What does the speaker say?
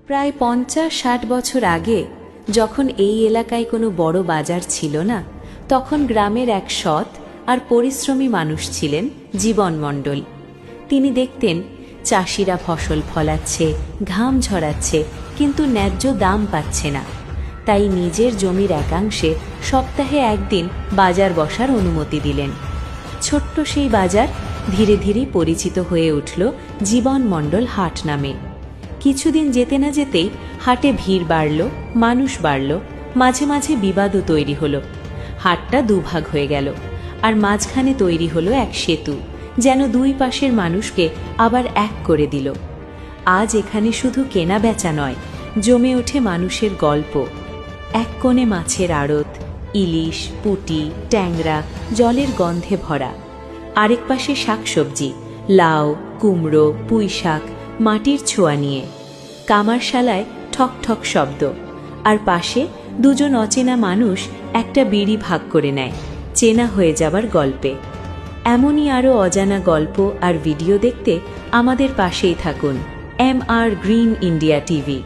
প্রায় ৫০-৬০ বছর আগে যখন এই এলাকায় কোনো বড় বাজার ছিল না, তখন গ্রামের এক সৎ আর পরিশ্রমী মানুষ ছিলেন জীবন মণ্ডল। তিনি দেখতেন চাষিরা ফসল ফলাচ্ছে, ঘাম ঝরাচ্ছে, কিন্তু ন্যায্য দাম পাচ্ছে না। তাই নিজের জমির একাংশে সপ্তাহে একদিন বাজার বসার অনুমতি দিলেন। ছোট্ট সেই বাজার ধীরে ধীরে পরিচিত হয়ে উঠল জীবন মণ্ডল হাট নামে। কিছুদিন যেতে না যেতেই হাটে ভিড় বাড়ল, মানুষ বাড়ল, মাঝে মাঝে বিবাদও তৈরি হলো। হাটটা দুভাগ হয়ে গেল, আর মাঝখানে তৈরি হলো এক সেতু, যেন দুই পাশের মানুষকে আবার এক করে দিল। আজ এখানে শুধু কেনা বেচা নয়, জমে ওঠে মানুষের গল্প। এক কোণে মাছের আড়ত, ইলিশ, পুঁটি, ট্যাংরা জলের গন্ধে ভরা। আরেক পাশে শাকসবজি, লাউ, কুমড়ো, পুঁই শাক মাটির ছোঁয়া নিয়ে। কামারশালায় ঠক ঠক শব্দ, আর পাশে দুজন অচেনা মানুষ একটা বিড়ি ভাগ করে নেয়, চেনা হয়ে যাবার গল্পে। এমনই আরও অজানা গল্প আর ভিডিও দেখতে আমাদের পাশেই থাকুন MR গ্রিন ইন্ডিয়া টিভি।